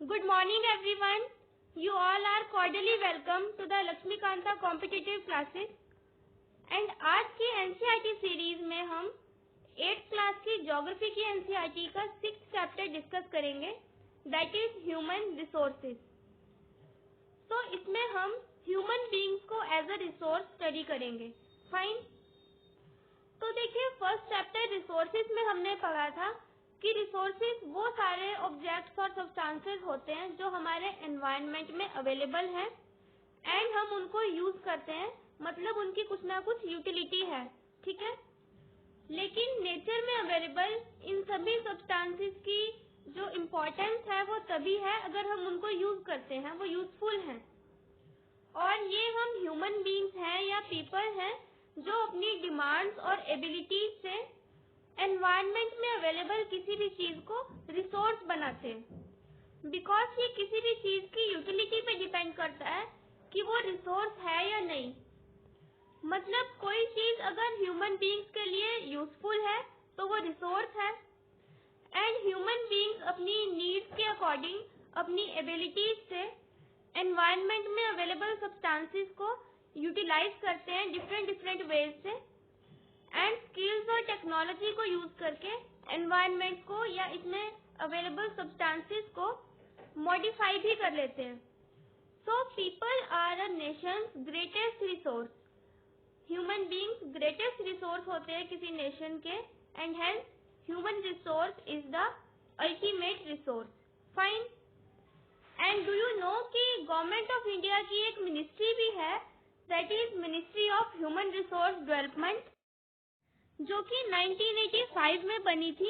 Good morning everyone. You all are cordially welcome to the Laxmikanta competitive classes and आज की NCERT series में हम 8th class की geography की एनसीईआरटी का 6th चैप्टर डिस्कस करेंगे, दैट इज ह्यूमन रिसोर्सेज। तो इसमें हम ह्यूमन बीइंग्स को एज अ रिसोर्स स्टडी करेंगे। फाइन। तो देखिए, फर्स्ट चैप्टर रिसोर्सेज में हमने पढ़ा था कि रिसोर्सेज वो सारे ऑब्जेक्ट्स और सब्सटेंसेस होते हैं जो हमारे एनवायरनमेंट में अवेलेबल हैं एंड हम उनको यूज करते हैं, मतलब उनकी कुछ ना कुछ यूटिलिटी है, ठीक है। लेकिन नेचर में अवेलेबल इन सभी सब्सटेंसेस की जो इम्पोर्टेंस है वो तभी है अगर हम उनको यूज करते हैं, वो यूजफुल हैं। और ये हम ह्यूमन बीइंग्स हैं या पीपल हैं जो अपनी डिमांड्स और एबिलिटीज से एनवायरनमेंट में अवेलेबल किसी भी चीज को रिसोर्स बनाते हैं, बिकॉज ये किसी भी चीज की यूटिलिटी पे डिपेंड करता है कि वो रिसोर्स है या नहीं। मतलब कोई चीज अगर ह्यूमन बीइंग्स के लिए यूजफुल है तो वो रिसोर्स है एंड ह्यूमन बीइंग्स अपनी नीड्स के अकॉर्डिंग अपनी एबिलिटीज से एनवायरनमेंट में अवेलेबल सब्सटेंसेस को यूटिलाइज करते हैं डिफरेंट वेज से एंड स्किल्स और टेक्नोलॉजी को यूज करके एनवायरनमेंट को या इसमें अवेलेबल सब्सटेंसेस को मॉडिफाई भी कर लेते हैं। So people are a nation's greatest resource. Human beings greatest resource होते हैं किसी नेशन के and hence human resource is the ultimate resource. Fine. And do you know कि गवर्नमेंट ऑफ इंडिया की एक मिनिस्ट्री भी है, that is ministry of human resource development, जो कि 1985 में बनी थी।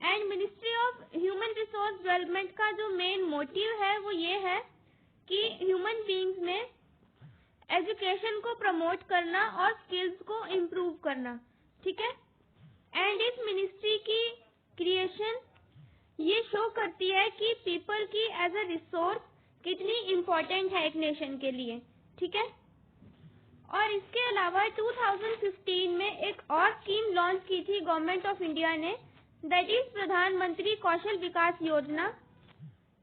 And ministry of human resource development का जो मेन मोटिव है वो ये है कि ह्यूमन बीइंग्स में एजुकेशन को प्रमोट करना और स्किल्स को इम्प्रूव करना, ठीक है। एंड इस मिनिस्ट्री की क्रिएशन ये शो करती है कि पीपल की एज अ रिसोर्स कितनी इम्पोर्टेंट है एक नेशन के लिए, ठीक है। और इसके अलावा 2015 में एक और स्कीम लॉन्च की थी गवर्नमेंट ऑफ इंडिया ने, दैट इज प्रधानमंत्री कौशल विकास योजना,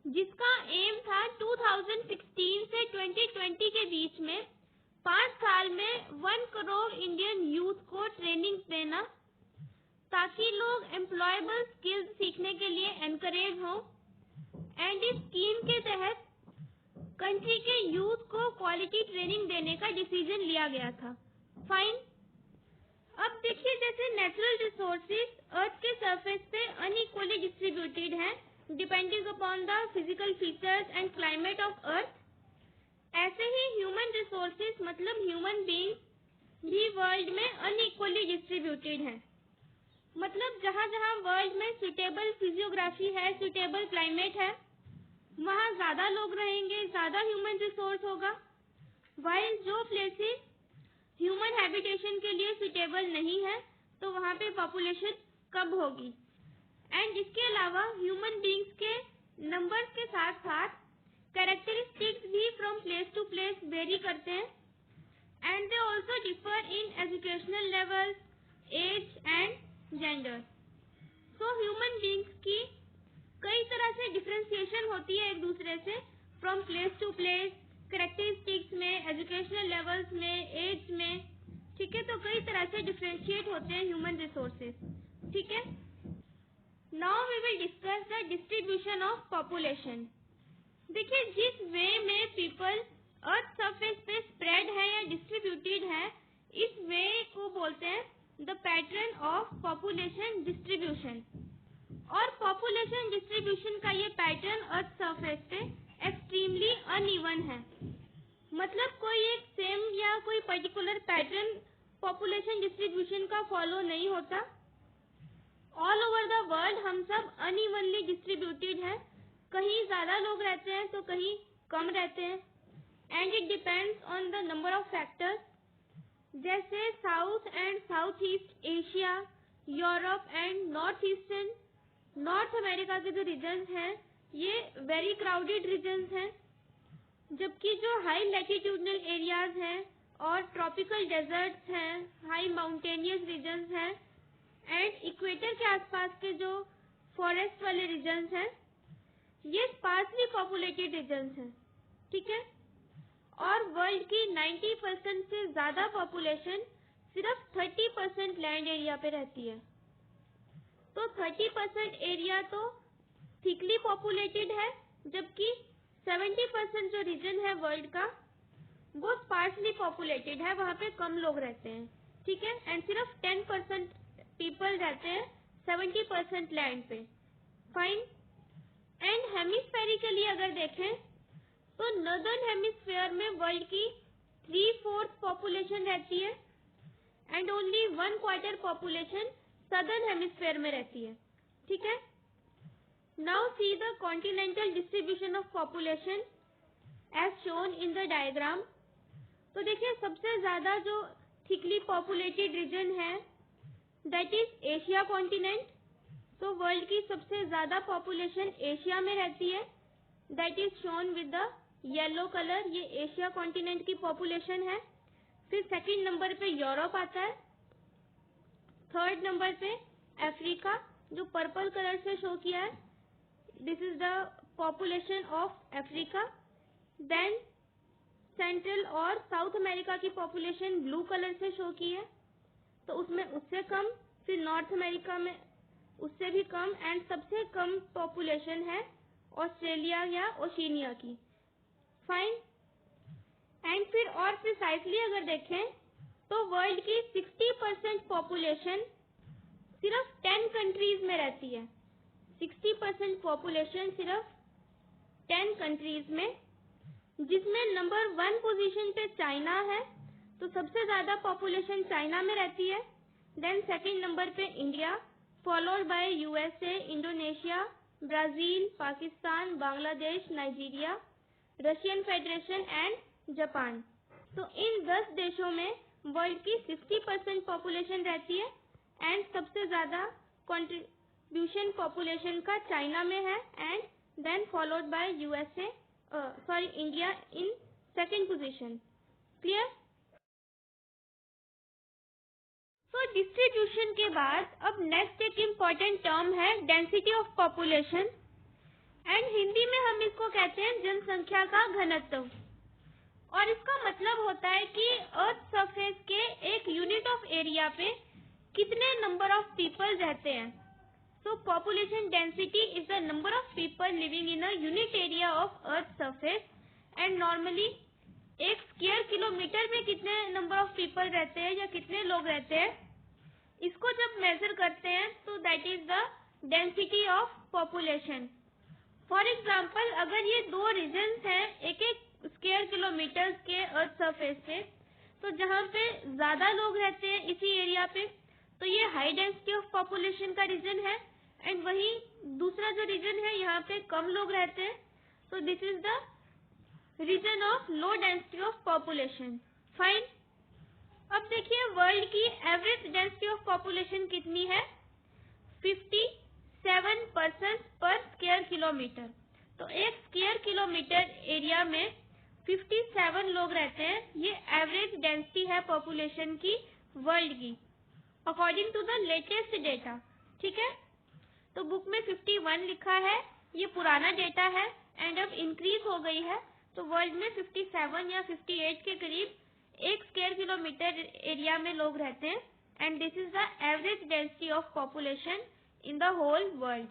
जिसका एम था 2016 से 2020 के बीच में 5 साल में 1 करोड़ इंडियन यूथ को ट्रेनिंग देना ताकि लोग एम्प्लॉयबल स्किल्स सीखने के लिए एनकरेज हों। एंड इस स्कीम के तहत कंट्री के यूथ को क्वालिटी ट्रेनिंग देने का डिसीजन लिया गया था। फाइन। अब देखिए, जैसे नेचुरल रिसोर्सेज अर्थ के सरफेस पे अनइक्वली डिस्ट्रीब्यूटेड हैं depending upon the physical features and climate of earth, ऐसे ही ह्यूमन रिसोर्सेज मतलब ह्यूमन बीइंग्स भी वर्ल्ड में अनइक्वली डिस्ट्रीब्यूटेड हैं। मतलब जहाँ जहाँ वर्ल्ड में सुटेबल फिजियोग्राफी है, सुटेबल क्लाइमेट है, वहाँ ज्यादा लोग रहेंगे, ज्यादा ह्यूमन रिसोर्स होगा, वाइल जो प्लेसेस ह्यूमन हैबिटेशन के लिए सुटेबल नहीं है तो वहाँ पे पॉपुलेशन कम होगी। एंड इसके अलावा ह्यूमन बीइंग्स के नंबर्स के साथ साथ कैरेक्टरिस्टिक्स भी from place to place vary करते हैं and they also differ in educational level, age and gender. So human beings की कई तरह से डिफरेंशिएशन होती है एक दूसरे से, from place to place, characteristics में, एजुकेशनल लेवल्स में, एज में, ठीक है। तो कई तरह से डिफरेंशिएट होते हैं ह्यूमन रिसोर्सेज, ठीक है। Now we will discuss the distribution of population. देखिए, जिस वे में पीपल अर्थ सरफेस पे स्प्रेड है या डिस्ट्रीब्यूटेड है, इस वे को बोलते हैं the pattern of population distribution. और पॉपुलेशन डिस्ट्रीब्यूशन का ये पैटर्न अर्थ सरफेस पे एक्सट्रीमली अनइवन है। मतलब कोई एक सेम या कोई पर्टिकुलर पैटर्न पॉपुलेशन डिस्ट्रीब्यूशन का फॉलो नहीं होता। ऑल ओवर द वर्ल्ड हम सब अनइवनली डिस्ट्रीब्यूटेड है, कहीं ज्यादा लोग रहते हैं तो कहीं कम रहते हैं and it depends on the number of factors, जैसे south and south east Asia, Europe and north eastern, north America के जो रीजन्स हैं ये वेरी क्राउडेड रीजन्स हैं, जबकि जो हाई लैटिट्यूडनल एरियाज हैं और ट्रॉपिकल डेजर्ट्स हैं, हाई माउंटेनियस रीजन्स हैं एंड इक्वेटर के आसपास के जो फॉरेस्ट वाले रीजन्स हैं ये स्पार्सली पॉपुलेटेड रीजन्स हैं, ठीक है। और वर्ल्ड की 90% से ज्यादा पॉपुलेशन सिर्फ 30% लैंड एरिया पे रहती है। तो 30% एरिया तो थिकली पॉपुलेटेड है, जबकि 70% जो रीजन है वर्ल्ड का वो स्पार्सली पॉपुलेटेड है, वहां पे कम लोग रहते हैं, ठीक है। एंड सिर्फ 10% पीपल रहते हैं 70% लैंड पे। फाइन। एंड हेमिस्फेरिकली अगर देखें तो नॉर्दर्न हेमिस्फीयर में वर्ल्ड की 3/4 पॉपुलेशन रहती है and only 1/4 population southern hemisphere में रहती है, ठीक है। Now see the continental distribution of population as shown in the diagram. तो देखिए सबसे ज्यादा जो थिकली पॉपुलेटेड रीजन है दैट इज एशिया कॉन्टिनेंट। तो वर्ल्ड की सबसे ज्यादा पॉपुलेशन एशिया में रहती है, that is shown with the yellow colour. ये एशिया कॉन्टिनेंट की पॉपुलेशन है। फिर सेकंड नंबर पे यूरोप आता है, थर्ड नंबर पे अफ्रीका जो पर्पल कलर से शो किया है, this is the population of Africa. Then central और साउथ अमेरिका की पॉपुलेशन ब्लू कलर से शो की है, तो उसमें उससे कम। फिर नॉर्थ अमेरिका में उससे भी कम एंड सबसे कम पॉपुलेशन है ऑस्ट्रेलिया या ओशिनिया की। फाइन। एंड फिर और प्रिसाइसली अगर देखें तो वर्ल्ड की 60% पॉपुलेशन सिर्फ 10 कंट्रीज में रहती है। 60% पॉपुलेशन सिर्फ 10 कंट्रीज में, जिसमें नंबर 1 पोजीशन पे चाइना है, तो सबसे ज्यादा पॉपुलेशन चाइना में रहती है। देन सेकंड नंबर पे India, followed by USA, Indonesia, Brazil, Pakistan, Bangladesh, Nigeria, Russian federation and Japan. तो इन 10 देशों में वर्ल्ड की 60% पॉपुलेशन रहती है एंड सबसे ज्यादा कंट्रीब्यूशन पॉपुलेशन का चाइना में है and then followed by USA India in second position. Clear. तो डिस्ट्रीब्यूशन के बाद अब नेक्स्ट एक इम्पॉर्टेंट टर्म है density of population and Hindi में हम इसको कहते हैं जनसंख्या का घनत्व। और इसका मतलब होता है कि अर्थ सरफेस के एक यूनिट ऑफ एरिया पे कितने नंबर ऑफ पीपल रहते हैं। सो population density is the number of people living in a unit area of earth surface and normally एक स्क्वायर किलोमीटर में कितने नंबर ऑफ पीपल रहते हैं या कितने लोग रहते हैं, इसको जब मेजर करते हैं तो that is the density of population. For example अगर ये दो रीजन्स हैं एक एक स्क्वायर किलोमीटर के अर्थ सरफेस पे, तो जहाँ पे ज्यादा लोग रहते हैं इसी एरिया पे तो ये हाई डेंसिटी ऑफ पॉपुलेशन का रीजन है एंड वही दूसरा जो रीजन है यहाँ पे कम लोग रहते हैं, तो this is the region of low density of population. Fine. अब देखिए वर्ल्ड की एवरेज डेंसिटी ऑफ पॉपुलेशन कितनी है, 57% पर स्क्वायर किलोमीटर। तो एक स्क्वायर किलोमीटर एरिया में 57 लोग रहते हैं, ये एवरेज डेंसिटी है पॉपुलेशन की वर्ल्ड की according to the latest data, ठीक है। तो बुक में 51 लिखा है, ये पुराना डेटा है एंड अब इंक्रीज हो गई है, तो वर्ल्ड में 57 या 58 के करीब एक स्क्वायर किलोमीटर एरिया में लोग रहते हैं and this is the average density of population in the whole world.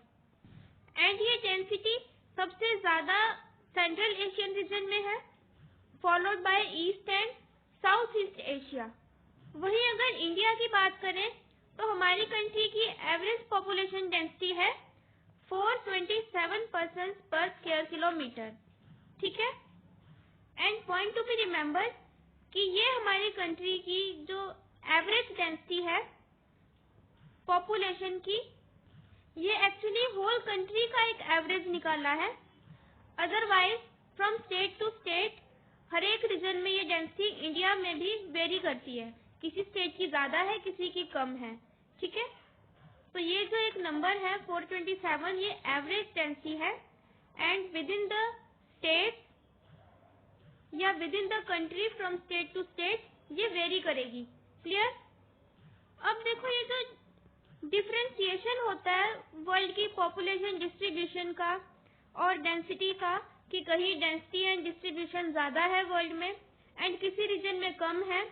And ये डेंसिटी सबसे ज्यादा सेंट्रल एशियन रीजन में है, followed by east and south east Asia. वहीं अगर इंडिया की बात करें तो हमारी कंट्री की एवरेज पॉपुलेशन डेंसिटी है 427% पर स्क्वायर किलोमीटर, ठीक है। And point to be remember कि ये हमारी कंट्री की जो एवरेज डेंसिटी है पॉपुलेशन की, ये एक्चुअली होल कंट्री का एक एवरेज निकाला है। Otherwise from state to state हर एक रीजन में ये डेंसिटी इंडिया में भी वेरी करती है, किसी स्टेट की ज्यादा है किसी की कम है, ठीक है। तो ये जो एक नंबर है 427 ये एवरेज डेंसिटी है and within the state या within the country from state to state ये वेरी करेगी। क्लियर। अब देखो ये जो डिफरेंशिएशन होता है वर्ल्ड की पॉपुलेशन डिस्ट्रीब्यूशन का और डेंसिटी का कि कहीं डेंसिटी एंड डिस्ट्रीब्यूशन ज़्यादा है वर्ल्ड में एंड किसी रीजन में कम है।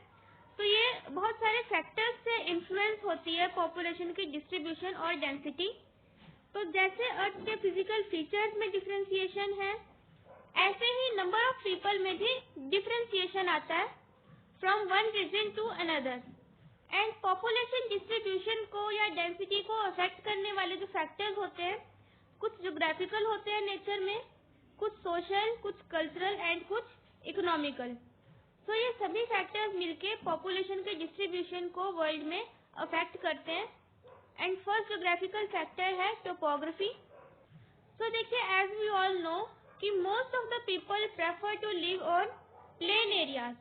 तो ये बहुत सारे फैक्टर्स से इन्फ्लुएंस होती है पॉपुलेशन की डिस्ट्रीब्यूशन और डेंसिटी। तो जैसे अर्थ के फिजिकल फीचर्स में डिफरेंशिएशन है, ऐसे ही नंबर ऑफ पीपल में भी डिफरेंशिएशन आता है from one region to another. And population distribution को या डेंसिटी को अफेक्ट करने वाले जो फैक्टर्स होते हैं, कुछ ज्योग्राफिकल होते हैं नेचर में, कुछ सोशल, कुछ कल्चरल एंड कुछ इकोनॉमिकल। तो ये सभी फैक्टर्स मिलके पॉपुलेशन के डिस्ट्रीब्यूशन को वर्ल्ड में अफेक्ट करते हैं। एंड फर्स्ट ज्योग्राफिकल फैक्टर है टोपोग्राफी। तो देखिए, एज वी ऑल नो कि most of the people prefer to live on plain areas.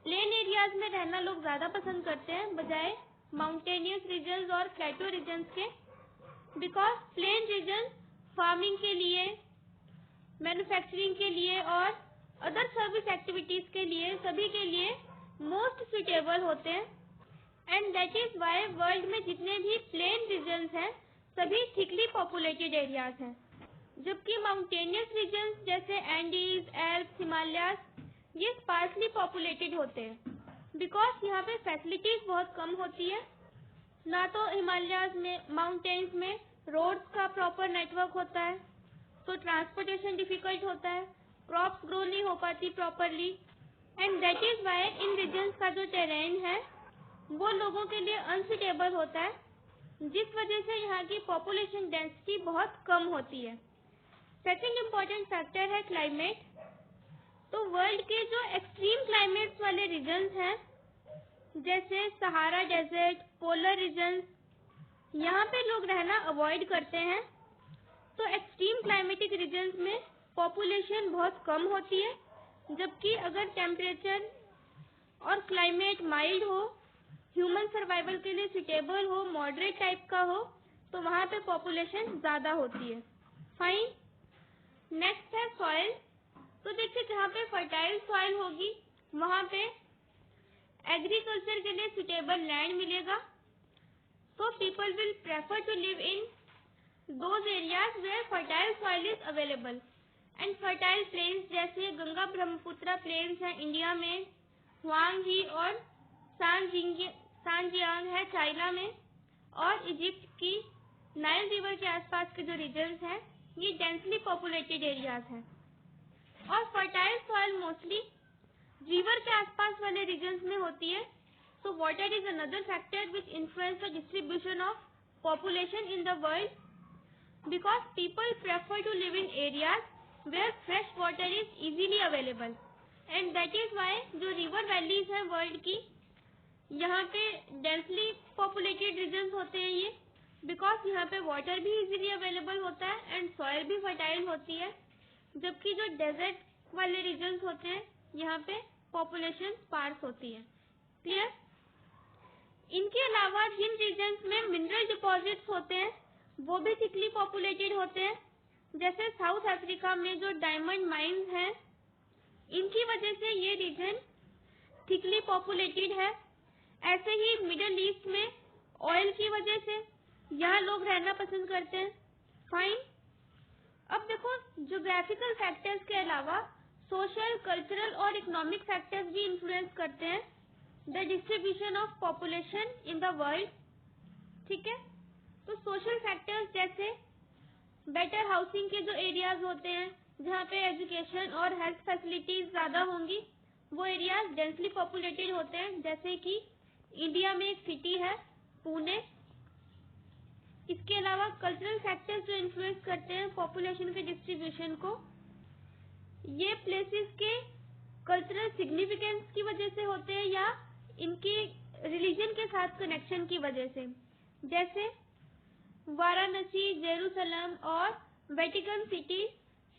Plain areas में रहना लोग ज्यादा पसंद करते हैं बजाय माउंटेनियस रीजन्स और प्लेटो रीजन्स के, बिकॉज प्लेन रीजन फार्मिंग के लिए, मैन्युफैक्चरिंग के लिए और अदर सर्विस एक्टिविटीज के लिए, सभी के लिए मोस्ट सुटेबल होते हैं। And that is why world में जितने भी प्लेन रीजन्स हैं सभी थिकली पॉपुलेटेड एरियाज हैं, जबकि माउंटेनियस रीजन्स जैसे एंडीज, एल्प्स, हिमालयाज ये स्पार्सली पॉपुलेटेड होते हैं, बिकॉज यहाँ पे फैसिलिटीज बहुत कम होती है। ना तो हिमालयाज में, माउंटेन्स में रोड्स का प्रॉपर नेटवर्क होता है, तो ट्रांसपोर्टेशन डिफिकल्ट होता है, क्रॉप्स ग्रो नहीं हो पाती properly. And that is why इन रीजन्स का जो टेरेन है वो लोगों के लिए अनसुटेबल होता है, जिस वजह से यहाँ की पॉपुलेशन डेंसिटी बहुत कम होती है। सेकंड इम्पोर्टेंट फैक्टर है क्लाइमेट। तो वर्ल्ड के जो एक्सट्रीम क्लाइमेट्स वाले रीजन्स हैं जैसे सहारा डेजर्ट, पोलर रीजन्स, यहाँ पे लोग रहना अवॉइड करते हैं। तो एक्सट्रीम क्लाइमेटिक रीजन्स में पॉपुलेशन बहुत कम होती है, जबकि अगर टेम्परेचर और क्लाइमेट माइल्ड हो, ह्यूमन सर्वाइवल के लिए सुटेबल हो, मॉडरेट टाइप का हो, तो वहाँ पे पॉपुलेशन ज्यादा होती है। फाइन। नेक्स्ट है सॉइल। तो देखिए, जहाँ पे फर्टाइल सॉइल होगी वहाँ पे एग्रीकल्चर के लिए सुटेबल लैंड मिलेगा, so people will prefer to live in those areas where fertile soil is available. And fertile plains जैसे गंगा ब्रह्मपुत्र प्लेन्स हैं इंडिया में, हुआंगी और सांजियांग है चाइना में, और इजिप्ट की नाइल रिवर के आसपास के जो रीजन्स हैं ये डेंसली पॉपुलेटेड एरियाज हैं। और फर्टाइल सॉइल मोस्टली रिवर के आसपास वाले रीजन्स में होती है। So water is another factor which influence the distribution of population in the world, because people prefer to live in areas where fresh water is easily available, and that is why जो river valleys हैं world की, यहाँ पे densely populated regions होते हैं ये, because यहाँ पे water भी easily available होता है and soil भी fertile होती है, जबकि जो desert वाले regions होते हैं यहाँ पे population sparse होती है। क्लियर? इनके अलावा जिन रीजन्स में मिनरल डिपॉजिट्स होते हैं वो भी थिकली पॉपुलेटेड होते हैं, जैसे साउथ अफ्रीका में जो डायमंड माइंस हैं, इनकी वजह से ये रीजन थिकली पॉपुलेटेड है। ऐसे ही मिडिल ईस्ट में ऑयल की वजह से यहाँ लोग रहना पसंद करते हैं। फाइन। अब देखो, ज्योग्राफिकल फैक्टर्स के अलावा सोशल, कल्चरल और इकोनॉमिक फैक्टर्स भी इन्फ्लुएंस करते हैं the distribution of population in the world. ठीक है, तो सोशल फैक्टर्स जैसे बेटर हाउसिंग के जो एरियाज होते हैं जहाँ पे एजुकेशन और हेल्थ फैसिलिटीज ज्यादा होंगी, वो एरियाज डेंसली पॉपुलेटेड होते हैं, जैसे कि इंडिया में एक सिटी है पुणे। इसके अलावा कल्चरल फैक्टर्स जो इन्फ्लुएंस करते हैं पॉपुलेशन के डिस्ट्रीब्यूशन को, ये प्लेसेस के कल्चरल सिग्निफिकेंस की वजह से होते हैं या इनकी रिलीजन के साथ कनेक्शन की वजह से। जैसे वाराणसी, जेरूसलम और वेटिकन सिटी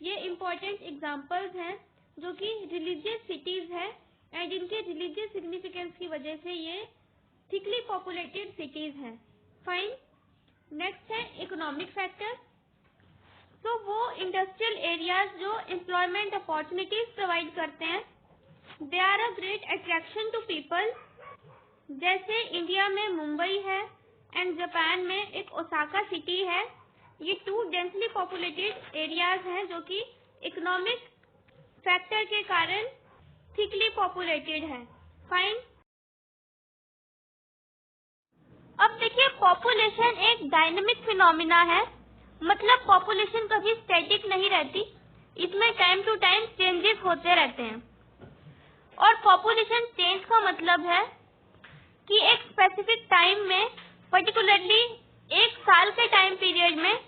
ये इम्पोर्टेंट एग्जांपल्स हैं जो कि रिलीजियस सिटीज हैं एंड इनके रिलीजियस सिग्निफिकेंस की वजह से ये थिकली पॉपुलेटेड सिटीज हैं। फाइन। नेक्स्ट है इकोनॉमिक फैक्टर। तो वो इंडस्ट्रियल एरियाज जो एम्प्लॉयमेंट अपॉर्चुनिटीज प्रोवाइड करते हैं, they are a great attraction to people. जैसे इंडिया में मुंबई है एंड जापान में एक ओसाका सिटी है ये 2 डेंसली पॉपुलेटेड एरियाज हैं जो कि इकोनॉमिक फैक्टर के कारण थिकली पॉपुलेटेड हैं। फाइन। अब देखिए, पॉपुलेशन एक डायनेमिक फिनोमिना है, मतलब पॉपुलेशन कभी स्टैटिक नहीं रहती, इसमें टाइम टू टाइम चेंजेस होते रहते हैं। और पॉपुलेशन चेंज का मतलब है कि एक स्पेसिफिक टाइम में, पर्टिकुलरली एक साल के टाइम पीरियड में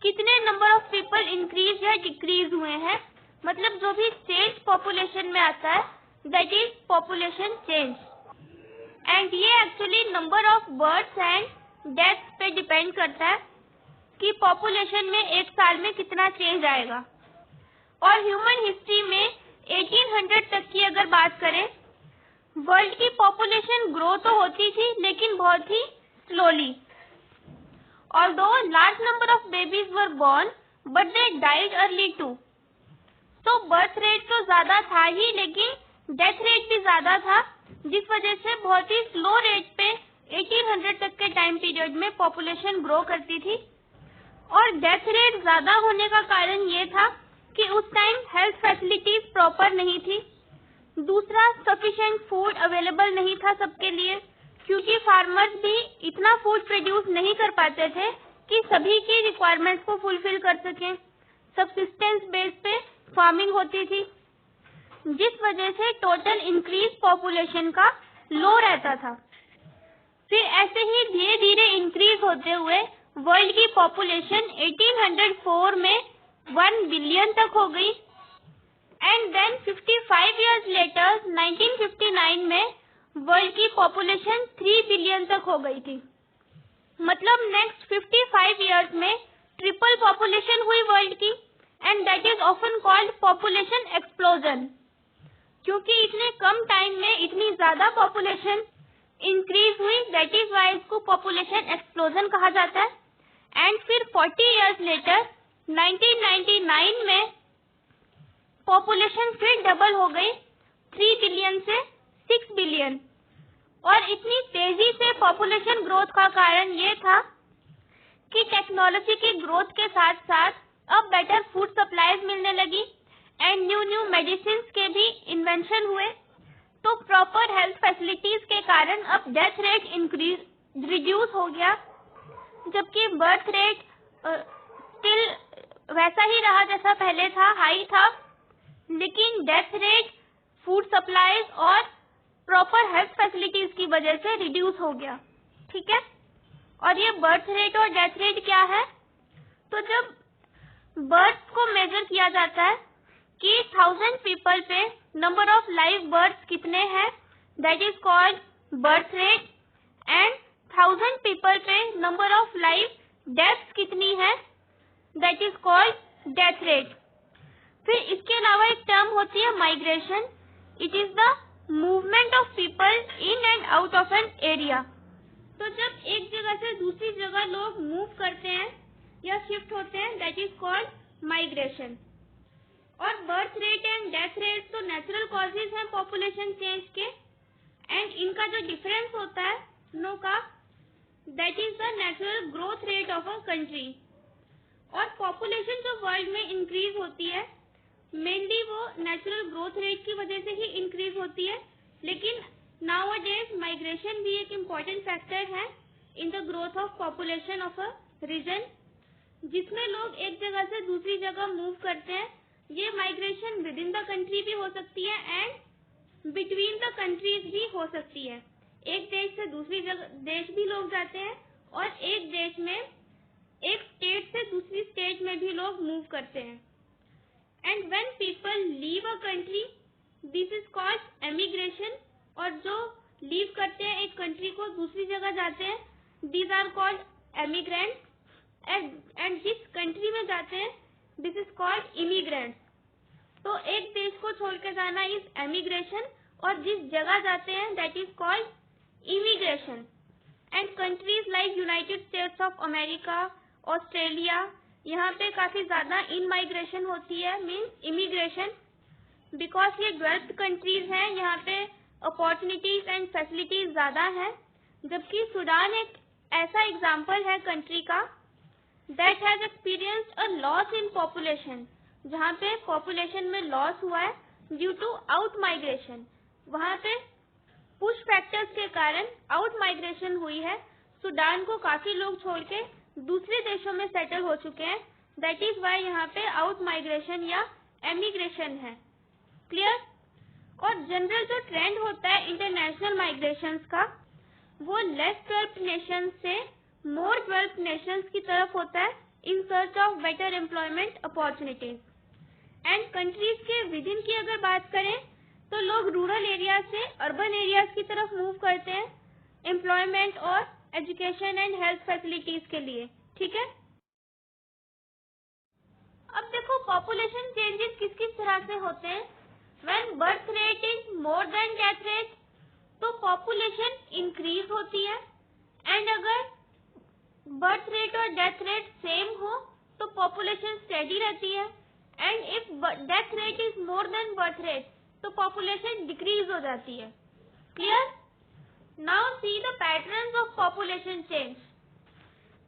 कितने नंबर ऑफ पीपल इंक्रीज या डिक्रीज हुए हैं, मतलब जो भी चेंज पॉपुलेशन में आता है that is population change. And ये actually number of births and deaths पे डिपेंड करता है कि पॉपुलेशन में एक साल में कितना चेंज आएगा। और ह्यूमन हिस्ट्री में 1800 तक की अगर बात करें, वर्ल्ड की पॉपुलेशन ग्रो तो होती थी लेकिन बहुत ही slowly. Although large number of babies were born, but they died early too. तो बर्थ रेट तो ज्यादा था ही, लेकिन डेथ रेट भी ज्यादा था, जिस वजह से बहुत ही स्लो रेट पे 1800 तक के टाइम पीरियड में पॉपुलेशन ग्रो करती थी। और डेथ रेट ज्यादा होने का कारण ये था कि उस टाइम हेल्थ फैसिलिटीज प्रॉपर नहीं थी। दूसरा, सफिशिएंट फूड अवेलेबल नहीं था सबके लिए, क्योंकि फार्मर्स भी इतना फूड प्रोड्यूस नहीं कर पाते थे कि सभी की रिक्वायरमेंट्स को फुलफिल कर सकें। सबसिस्टेंस बेस पे फार्मिंग होती थी, जिस वजह से टोटल इंक्रीज पॉपुलेशन का लो रहता था। फिर ऐसे ही धीरे धीरे इंक्रीज होते हुए वर्ल्ड की पॉपुलेशन 1804 में 1 बिलियन तक हो गई। एंड देन 55 इयर्स लेटर 1959 में वर्ल्ड की पॉपुलेशन 3 बिलियन तक हो गई थी। मतलब नेक्स्ट 55 इयर्स में ट्रिपल पॉपुलेशन हुई वर्ल्ड की, and that is often called population explosion, क्योंकि इतने कम टाइम में इतनी ज्यादा पॉपुलेशन इंक्रीज हुई, दैट इज वाई इसको पॉपुलेशन एक्सप्लोजन कहा जाता है। एंड फिर 40 इयर्स लेटर 1999 में पॉपुलेशन फिर डबल हो गई, 3 बिलियन से 6 बिलियन। और इतनी तेजी से पॉपुलेशन ग्रोथ का कारण ये था कि टेक्नोलॉजी की ग्रोथ के साथ साथ अब बेटर फूड सप्लाईज मिलने लगी एंड न्यू मेडिसिन के भी इन्वेंशन हुए। तो प्रॉपर हेल्थ फैसिलिटीज के कारण अब डेथ रेट रिड्यूस हो गया, जबकि बर्थ रेट स्टिल वैसा ही रहा जैसा पहले था, हाई था, लेकिन डेथ रेट फूड सप्लाईज और प्रॉपर हेल्थ फैसिलिटीज की वजह से रिड्यूस हो गया। ठीक है। और ये बर्थ रेट और डेथ रेट क्या है? तो जब बर्थ को मेजर किया जाता है कि 1000 पीपल पे नंबर ऑफ लाइव बर्थ कितने हैं, that is called birth rate. And 1000 people पे नंबर ऑफ लाइव डेथ्स कितनी है, that is called death rate. फिर इसके अलावा एक टर्म होती है migration. It is the movement of people in and out of an area. तो जब एक जगह से दूसरी जगह लोग मूव करते हैं या शिफ्ट होते हैं, दैट इज कॉल्ड माइग्रेशन। और birth rate and death rate तो नेचुरल कॉजेज हैं पॉपुलेशन चेंज के, एंड इनका जो डिफरेंस होता है दोनों का, that is the natural growth rate of a country. और पॉपुलेशन जो वर्ल्ड में इंक्रीज होती है, मेनली वो नेचुरल ग्रोथ रेट की वजह से ही इंक्रीज होती है, लेकिन नाउअडेज माइग्रेशन भी एक इम्पोर्टेंट फैक्टर है in the growth of population of a region, जिसमें लोग एक जगह से दूसरी जगह मूव करते हैं। ये migration with in the country भी हो सकती है एंड बिटवीन द कंट्रीज भी हो सकती है। एक देश से दूसरी देश भी लोग जाते हैं, और एक देश में एक स्टेट से दूसरी स्टेट में भी लोग मूव करते हैं। And when people leave a country, this is called emigration. और जो लीव करते हैं एक कंट्री को दूसरी जगह जाते हैं, these are called emigrants. And जिस कंट्री में जाते हैं, दिस इज कॉल्ड इमिग्रेंट्स। तो एक देश को छोड़ के जाना इज एमिग्रेशन, और जिस जगह जाते हैं that is called immigration. And countries like United states of America, Australia, यहाँ पे काफी ज्यादा इन माइग्रेशन होती है, मीन्स इमिग्रेशन, बिकॉज ये डेवलप्ड कंट्रीज हैं, यहाँ पे अपॉर्चुनिटीज एंड फैसिलिटीज ज्यादा हैं। जबकि सूडान एक ऐसा एग्जाम्पल है कंट्री का that has experienced a loss in population, जहाँ पे पॉपुलेशन में लॉस हुआ है ड्यू टू आउट माइग्रेशन, वहाँ पे पुश फैक्टर्स के कारण आउट माइग्रेशन हुई है। सूडान को काफी लोग छोड़ के दूसरे देशों में सेटल हो चुके हैं, दैट इज वाई यहाँ पे आउट माइग्रेशन या एमिग्रेशन है। क्लियर? और जनरल जो ट्रेंड होता है इंटरनेशनल माइग्रेशंस का, वो लेस डेवलप्ड नेशंस से मोर डेवलप्ड नेशंस की तरफ होता है in search of better employment opportunities. And countries के विदिन की अगर बात करें तो लोग रूरल एरिया से अर्बन एरियाज की तरफ मूव करते हैं एम्प्लॉयमेंट और एजुकेशन एंड हेल्थ फैसिलिटीज के लिए। ठीक है, अब देखो पॉपुलेशन चेंजेस किस किस तरह से होते हैं। When birth rate is more than death rate तो पॉपुलेशन इंक्रीज होती है, एंड अगर बर्थ रेट और डेथ रेट सेम हो तो पॉपुलेशन स्टेडी रहती है, and if death rate is more than birth rate तो पॉपुलेशन डिक्रीज हो जाती है। Clear? Now see the patterns of population change.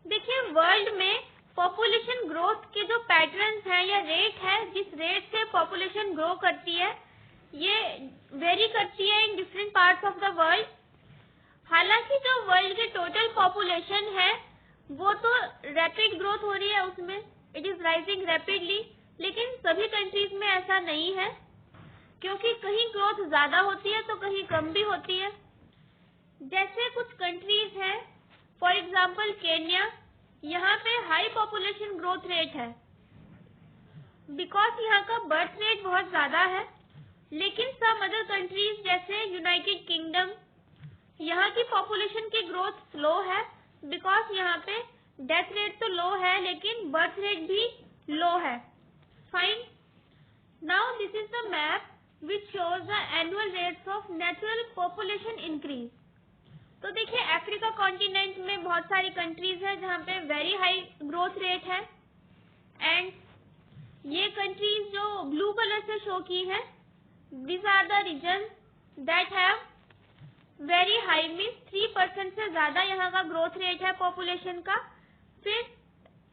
देखिए वर्ल्ड में पॉपुलेशन ग्रोथ के जो पैटर्न्स हैं या रेट है जिस रेट से पॉपुलेशन ग्रो करती है, ये वेरी करती है in different parts of the world. हालांकि जो वर्ल्ड के टोटल पॉपुलेशन है वो तो रैपिड ग्रोथ हो रही है, उसमें इट इज राइजिंग रैपिडली, लेकिन सभी कंट्रीज में ऐसा नहीं है, क्योंकि कहीं ग्रोथ ज्यादा होती है तो कहीं कम भी होती है। जैसे कुछ कंट्रीज हैं, फॉर एग्जाम्पल केन्या, यहाँ पे हाई पॉपुलेशन ग्रोथ रेट है बिकॉज यहाँ का बर्थ रेट बहुत ज्यादा है। लेकिन सब अदर कंट्रीज जैसे यूनाइटेड किंगडम, यहाँ की पॉपुलेशन की ग्रोथ स्लो है बिकॉज यहाँ पे डेथ रेट तो लो है लेकिन बर्थ रेट भी लो है। Fine, now this is the map which shows the annual rates of natural population increase. तो देखिए अफ्रीका कॉन्टिनेंट में बहुत सारी कंट्रीज है जहाँ पे वेरी हाई ग्रोथ रेट है, एंड ये कंट्रीज जो ब्लू कलर से शो की है, these are the regions that have very high, means 3% से ज्यादा यहाँ का ग्रोथ रेट है पॉपुलेशन का। फिर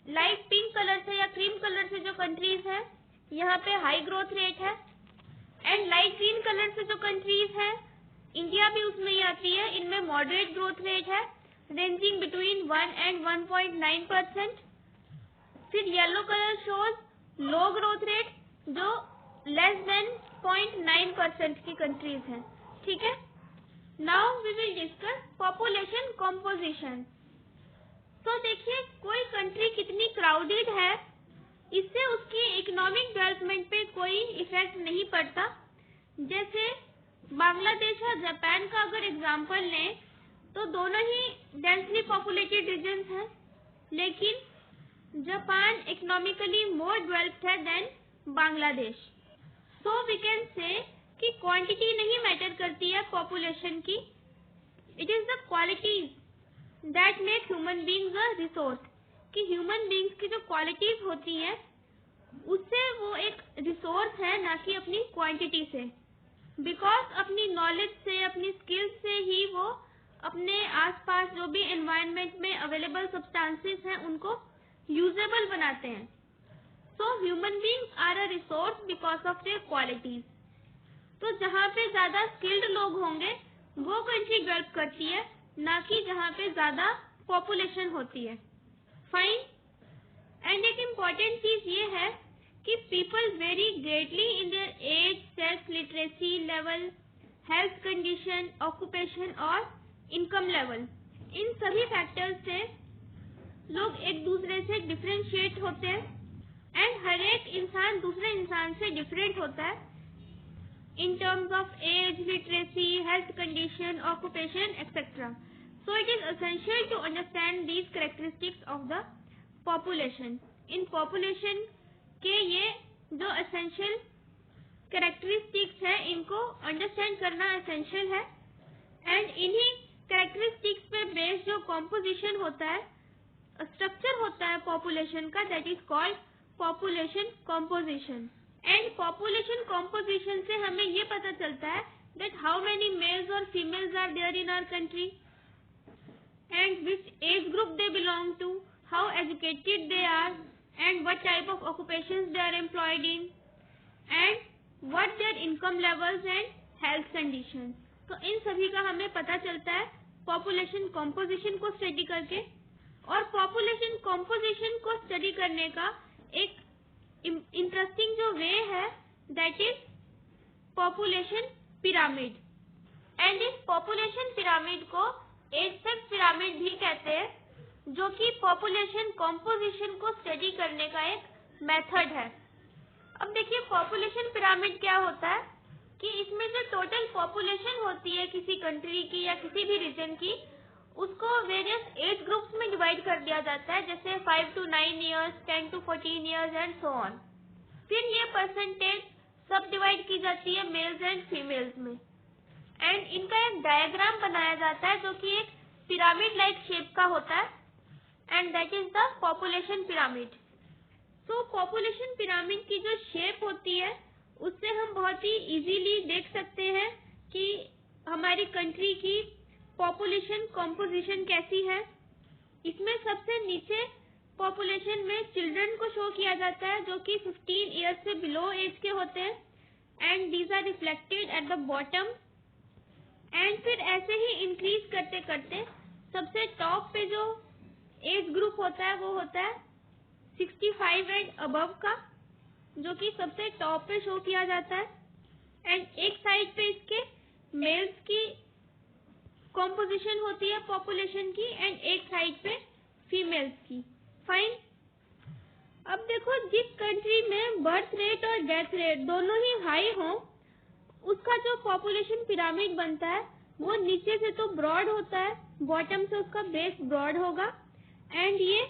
लाइट पिंक कलर से या क्रीम कलर से जो कंट्रीज है यहाँ पे हाई ग्रोथ रेट है, एंड लाइट ग्रीन कलर से जो कंट्रीज है, इंडिया भी उसमें ही आती है, इनमें मॉडरेट ग्रोथ रेट है रेंजिंग बिटवीन 1 and 1.9%। फिर yellow colour shows low growth rate जो लेस देन 0.9% की कंट्रीज हैं। ठीक है, now we will discuss population composition. तो देखिए कोई कंट्री कितनी क्राउडेड है इससे उसकी इकोनॉमिक डेवलपमेंट पे कोई इफेक्ट नहीं पड़ता। जैसे बांग्लादेश और जापान का अगर एग्जांपल लें तो दोनों ही डेंसली पॉपुलेटेड रीजन्स हैं, लेकिन जापान इकोनॉमिकली मोर डेवलप्ड है than Bangladesh. So we can say कि क्वांटिटी नहीं मैटर करती है पॉपुलेशन की, it is the qualities that make human beings a resource, कि ह्यूमन बीइंग्स की जो क्वालिटीज होती हैं उससे वो एक रिसोर्स है, ना कि अपनी क्वांटिटी से। बिकॉज अपनी नॉलेज से, अपनी स्किल्स से ही वो अपने आसपास जो भी एनवायरनमेंट में अवेलेबल सब्सटेंसेस हैं उनको यूजेबल बनाते हैं। So human beings are a resource because of their qualities. तो जहाँ पे ज्यादा स्किल्ड लोग होंगे वो कंट्री डेवलप करती है, ना कि जहाँ पे ज्यादा पॉपुलेशन होती है। फाइन, एंड एक इम्पॉर्टेंट चीज ये है कि people vary greatly in their age, self literacy level, health condition, occupation और इनकम लेवल। इन सभी फैक्टर्स से लोग एक दूसरे से डिफरेंशिएट होते हैं, एंड हर एक इंसान दूसरे इंसान से डिफरेंट होता है in terms of age, literacy, health condition, occupation, etc. So it is essential to understand these characteristics of the population. In population के ये जो essential characteristics है इनको understand करना essential है, and इन्हीं characteristics पे based जो composition होता है, structure होता है population का, that is called population composition. And population composition से हमें ये पता चलता है दैट हाउ मेनी मेल्स और females are there in our country, and which age group they belong to, how educated they are, and what type of occupations they are employed in, and what their income levels and health conditions. तो इन सभी का हमें पता चलता है population composition को study करके। और पॉपुलेशन कॉम्पोजिशन को स्टडी करने का एक इंटरेस्टिंग जो वे है that is population pyramid. And इस पॉपुलेशन पिरामिड को एज-शेप पिरामिड भी कहते हैं, जो कि पॉपुलेशन कॉम्पोजिशन को स्टडी करने का एक मेथड है। अब देखिए पॉपुलेशन पिरामिड क्या होता है कि इसमें जो टोटल पॉपुलेशन होती है किसी कंट्री की या किसी भी रीजन की, उसको वेरियस एज ग्रुप्स में डिवाइड कर दिया जाता है, जैसे 5 to 9 years, 10 to 14 years and so on. फिर ये परसेंटेज सब डिवाइड की जाती है मेल्स एंड फीमेल्स में, एंड इनका एक डायग्राम बनाया जाता है जो कि एक पिरामिड लाइक शेप का होता है, and that is the population pyramid. तो पॉपुलेशन पिरामिड की जो शेप होती है उससे हम बहुत ही इजीली देख सकते हैं कि हमारी कंट्री की पॉपुलेशन कॉम्पोजिशन कैसी है। इसमें सबसे नीचे पॉपुलेशन में चिल्ड्रन को शो किया जाता है जो कि 15 इयर्स से बिलो एज के होते हैं, and these are reflected at the bottom. And फिर ऐसे ही इंक्रीज करते करते सबसे टॉप पे जो एज ग्रुप होता है वो होता है 65 एंड अबव का, जो कि सबसे टॉप पे शो किया जाता है। एंड एक साइड पे इसके मेल्स की कॉम्पोजिशन होती है पॉपुलेशन की, एंड एक साइड पे फीमेल्स की। फाइन। अब देखो जिस कंट्री में बर्थ रेट और डेथ रेट दोनों ही हाई हो, उसका जो पॉपुलेशन पिरामिड बनता है वो नीचे से तो ब्रॉड होता है, बॉटम से उसका बेस ब्रॉड होगा, एंड ये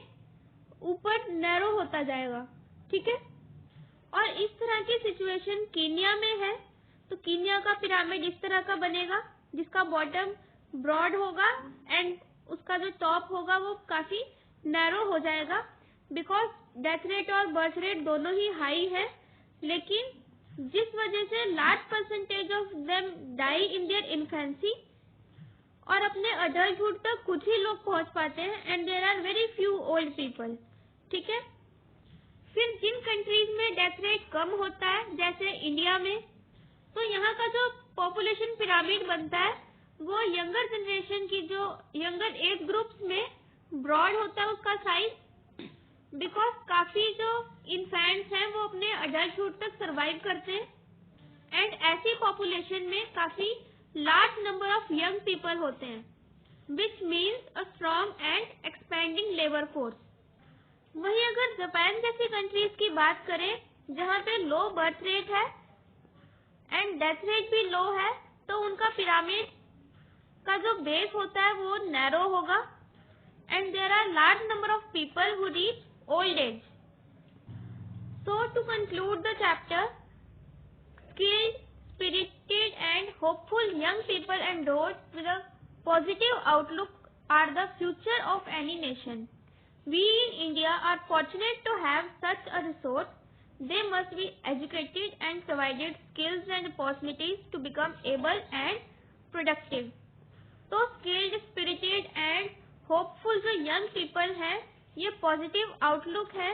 ऊपर नैरो होता जाएगा। ठीक है। और इस तरह की सिचुएशन कीनिया में है, तो कीनिया का पिरामिड इस तरह का बनेगा जिसका बॉटम ब्रॉड होगा एंड उसका जो टॉप होगा वो काफी नैरो हो जाएगा, बिकॉज डेथ रेट और बर्थ रेट दोनों ही हाई है, लेकिन जिस वजह से large percentage of them die in their infancy और अपने अडल्टहुड तक कुछ ही लोग पहुंच पाते हैं, and there are very few old people. ठीक है। फिर जिन कंट्रीज में डेथ रेट कम होता है जैसे इंडिया में, तो यहाँ का जो पॉपुलेशन पिरामिड बनता है वो यंगर जनरेशन की जो यंगर एज ग्रुप्स में ब्रॉड होता है उसका साइज, बिकॉज काफी जो इन्फेंट्स हैं वो अपने अडल्टहुड तक सरवाइव करते हैं, एंड ऐसी पॉपुलेशन में काफी large number of young people होते हैं, which means a strong and expanding labour force. वहीं अगर जापान जैसी कंट्रीज की बात करें जहाँ पे लो बर्थ रेट है एंड डेथ रेट भी लो है, तो उनका पिरामिड का जो बेस होता है वो नैरो होगा, and there are large number of people who reach old age. So to conclude the chapter, skilled, spirited and hopeful young people and those with a positive outlook are the future of any nation. We in India are fortunate to have such a resource. They must be educated and provided skills and opportunities to become able and productive. तो skilled, spirited and hopeful जो young people हैं, ये positive outlook है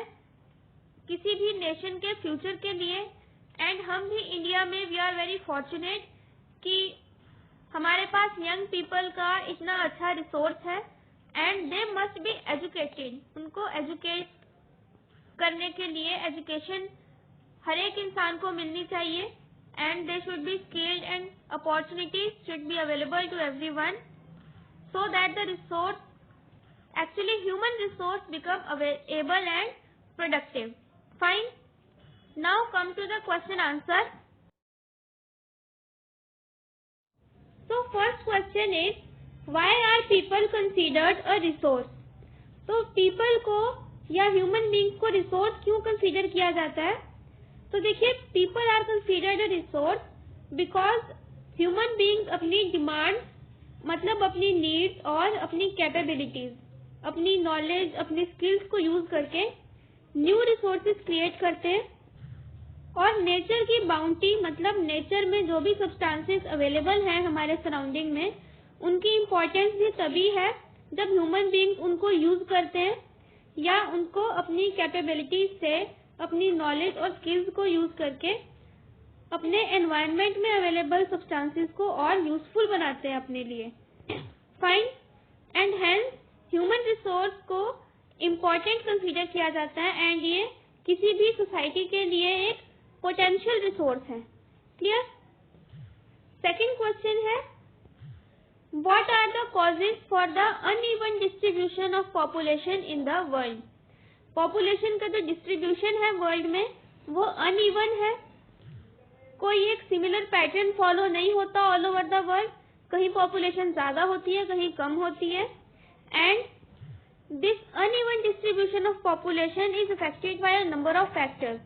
किसी भी nation के future के लिए, एंड हम भी इंडिया में वी आर वेरी फॉर्चुनेट कि हमारे पास यंग पीपल का इतना अच्छा रिसोर्स है, and they must be educated. उनको एजुकेट करने के लिए एजुकेशन हर एक इंसान को मिलनी चाहिए, and they should be skilled and opportunities should be available to everyone, so that the resource, actually human resource, become able and productive. Fine. Now come to the question answer. So first question is, why are people considered a resource? तो people को या human beings को resource क्यों consider किया जाता है? तो देखिए people are considered a resource because human beings अपनी demand, मतलब अपनी नीड्स और अपनी कैपेबिलिटीज, अपनी नॉलेज, अपनी स्किल्स को यूज करके न्यू रिसोर्सेज क्रिएट करते हैं, और नेचर की बाउंटी, मतलब नेचर में जो भी सब्सटेंसेस अवेलेबल हैं हमारे सराउंडिंग में, उनकी इम्पोर्टेंस भी तभी है जब ह्यूमन बीइंग्स उनको यूज करते हैं, या उनको अपनी कैपेबिलिटी से अपनी नॉलेज और स्किल्स को यूज करके अपने एनवायरनमेंट में अवेलेबल सब्सटेंसेस को और यूजफुल बनाते हैं अपने लिए। Fine and hence human resource को इम्पोर्टेंट कंसीडर किया जाता है एंड ये किसी भी सोसाइटी के लिए एक पोटेंशियल रिसोर्स है। क्लियर? सेकंड क्वेश्चन है, What are the causes for the uneven distribution of population in the world? Population का जो distribution है वर्ल्ड में वो uneven है, कोई एक सिमिलर पैटर्न फॉलो नहीं होता ऑल ओवर द वर्ल्ड। कहीं पॉपुलेशन ज्यादा होती है, कहीं कम होती है। And this uneven distribution of population is affected by a number of factors.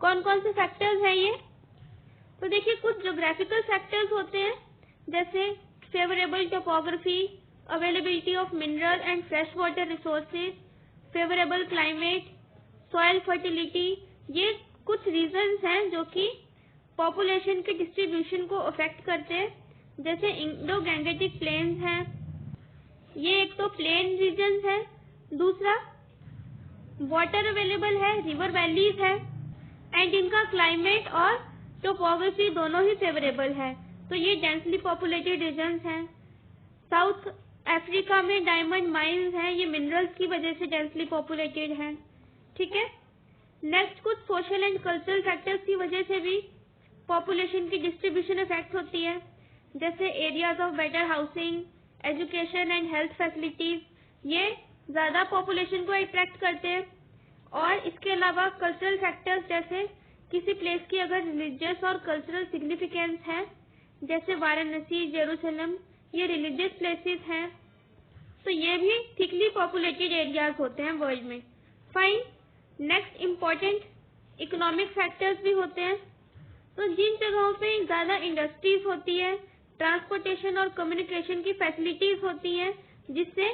कौन कौन से फैक्टर्स हैं ये? तो देखिए, कुछ ज्योग्राफिकल फैक्टर्स होते हैं जैसे favourable topography, availability of mineral and fresh water resources, favourable climate, soil fertility. ये कुछ रीजंस हैं जो कि पॉपुलेशन के डिस्ट्रीब्यूशन को अफेक्ट करते हैं। जैसे इंडो गैंगेटिक प्लेन्स हैं, ये एक तो प्लेन रीजन्स है, दूसरा वाटर अवेलेबल है, रिवर वैलीज है एंड इनका क्लाइमेट और टोपोग्राफी दोनों ही फेवरेबल है, तो ये डेंसली पॉपुलेटेड रीजन्स हैं। साउथ अफ्रीका में डायमंड माइंस हैं, ये मिनरल्स की वजह से डेंसली पॉपुलेटेड हैं। ठीक है। नेक्स्ट, कुछ सोशल एंड कल्चरल फैक्टर्स की वजह से भी पॉपुलेशन की डिस्ट्रीब्यूशन इफेक्ट होती है, जैसे areas of better housing, education and health facilities, ये ज्यादा पॉपुलेशन को अट्रैक्ट करते हैं। और इसके अलावा कल्चरल फैक्टर्स, जैसे किसी प्लेस की अगर रिलीजियस और कल्चरल सिग्निफिकेंस है, जैसे वाराणसी, जेरूसलम, ये रिलीजियस प्लेसेस हैं, तो ये भी थिकली पॉपुलेटेड एरियाज होते हैं वर्ल्ड में। Fine. Next, important economic factors भी होते हैं। तो जिन जगहों पे ज्यादा इंडस्ट्रीज होती है, ट्रांसपोर्टेशन और कम्युनिकेशन की फैसिलिटीज होती हैं, जिससे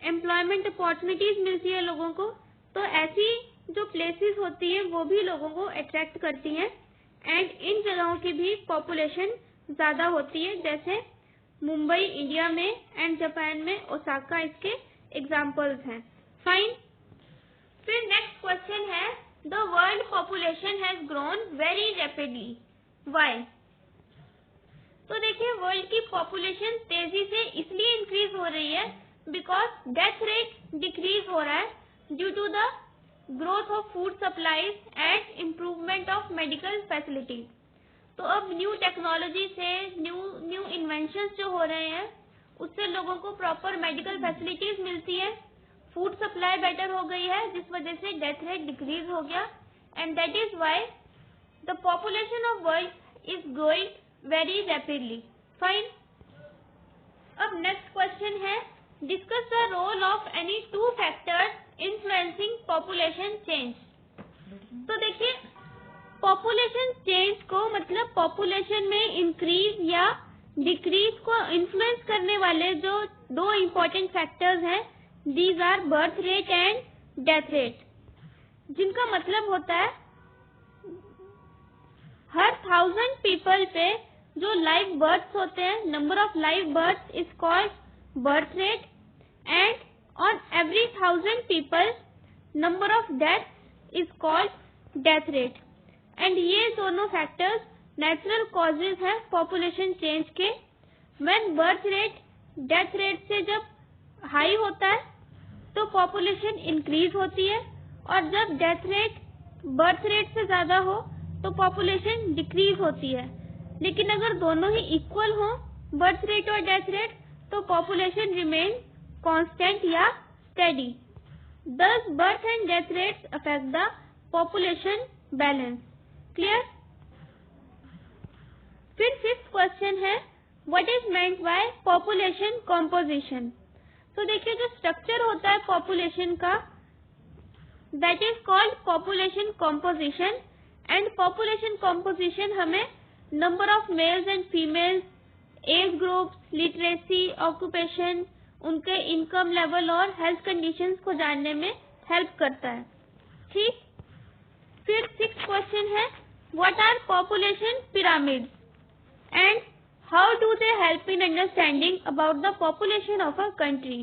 एम्प्लॉयमेंट अपॉर्चुनिटीज मिलती है लोगों को, तो ऐसी जो प्लेसेस होती हैं वो भी लोगों को अट्रैक्ट करती हैं एंड इन जगहों की भी पॉपुलेशन ज्यादा होती है, जैसे मुंबई इंडिया में एंड जापान में ओसाका इसके एग्जाम्पल्स हैं। फाइन। फिर नेक्स्ट क्वेश्चन है, the world population has grown very rapidly, why? तो देखिए, वर्ल्ड की पॉपुलेशन तेजी से इसलिए इंक्रीज हो रही है बिकॉज डेथ रेट डिक्रीज हो रहा है due to the growth of food supplies and improvement of medical facilities. तो अब न्यू टेक्नोलॉजी से न्यू इन्वेंशंस जो हो रहे हैं, उससे लोगों को प्रॉपर मेडिकल फैसिलिटीज मिलती है, फूड सप्लाई बेटर हो गई है, जिस वजह से डेथ रेट डिक्रीज हो गया and that is why the population of world is growing very rapidly. Fine. अब नेक्स्ट क्वेश्चन है, discuss the role of any two factors influencing population change. तो देखिए, पॉपुलेशन चेंज को मतलब पॉपुलेशन में increase या डिक्रीज को इन्फ्लुएंस करने वाले जो दो इम्पोर्टेंट फैक्टर्स हैं, these are birth rate and death rate, जिनका मतलब होता है हर 1000 पीपल पे जो लाइव बर्थ्स होते हैं, number of live births is called birth rate and on every 1000 people number of death is called death rate. And ये दोनों फैक्टर्स नेचुरल कॉजेज हैं पॉपुलेशन चेंज के। When birth rate death rate से जब high होता है तो population increase होती है, और जब डेथ रेट बर्थ रेट से ज्यादा हो तो पॉपुलेशन डिक्रीज होती है। लेकिन अगर दोनों ही इक्वल हो, बर्थ रेट और डेथ रेट, तो पॉपुलेशन रिमेन कांस्टेंट या steady. Thus birth and death rates affect the population balance. Clear? फिर फिफ्थ क्वेश्चन है, what is meant by population composition? तो देखिए, जो स्ट्रक्चर होता है पॉपुलेशन का, that is called population composition, and population composition हमें number of males and females, age groups, literacy, occupation, उनके इनकम लेवल और हेल्थ कंडीशंस को जानने में हेल्प करता है। ठीक। फिर सिक्स्थ क्वेश्चन है, what are population pyramids and how do they help in understanding about the population of a country?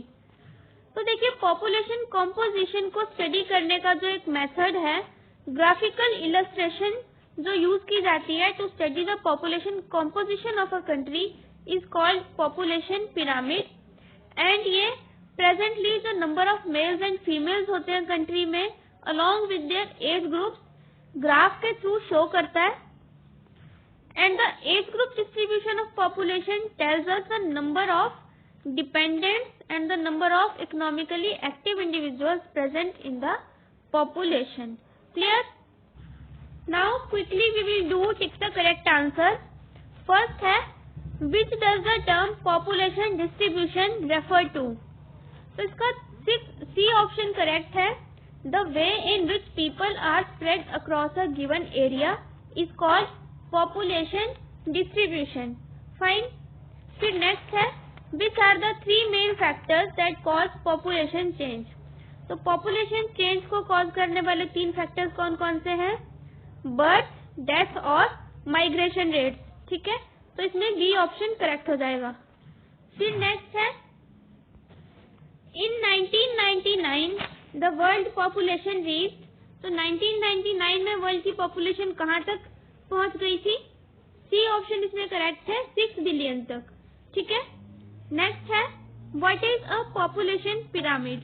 तो देखिए पॉपुलेशन कॉम्पोजिशन को स्टडी करने का जो एक मेथड है, ग्राफिकल इलस्ट्रेशन जो यूज की जाती है to study the population composition of a country is called population pyramid. And ये प्रेजेंटली जो number of males and females होते हैं कंट्री में along with their age groups graph के थ्रू शो करता है। And the age group distribution of population tells us the number of dependents and the number of economically active individuals present in the population. Clear? Now quickly we will do tick the correct answer. First है which does the term population distribution refer to. तो इसका C option correct है। The way in which people are spread across a given area is called population distribution. Fine. फिर next है which are the 3 main factors that cause population change. तो population change को cause करने वाले 3 factors कौन कौन से हैं? बर्थ, डेथ और माइग्रेशन रेट्स। ठीक है, तो इसमें बी ऑप्शन करेक्ट हो जाएगा। फिर नेक्स्ट है इन 1999 द वर्ल्ड पॉपुलेशन रीच। तो 1999 में वर्ल्ड की पॉपुलेशन कहाँ तक पहुंच गई थी? सी ऑप्शन इसमें करेक्ट है, 6 बिलियन तक। ठीक है। नेक्स्ट है what is a population pyramid.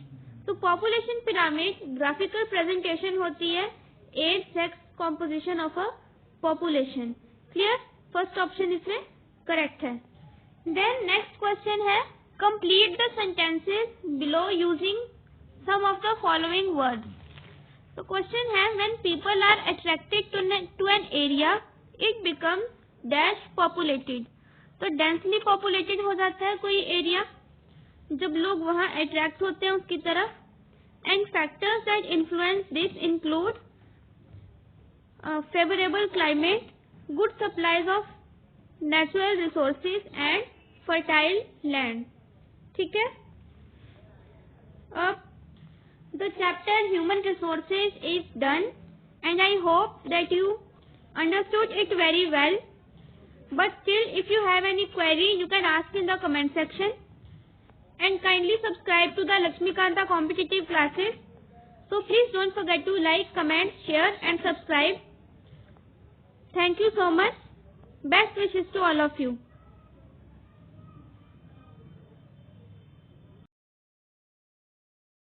तो पॉपुलेशन पिरामिड ग्राफिकल प्रेजेंटेशन होती है age sex composition of a population. Clear? First option इसमें करेक्ट है। देन नेक्स्ट क्वेश्चन है complete the sentences below using some of the following words. तो question है when people are attracted to an area it becomes dash populated. तो densely populated हो जाता है कोई एरिया जब लोग वहां अट्रैक्ट होते हैं उसकी तरफ। And factors that influence this include favourable climate, good supplies of natural resources and fertile land। ठीक है। अब the chapter human resources is done and I hope that you understood it very well, but still if you have any query you can ask in the comment section and kindly subscribe to the Lakshmikanta competitive classes. So please don't forget to like, comment, share and subscribe. Thank you so much. Best wishes to all of you.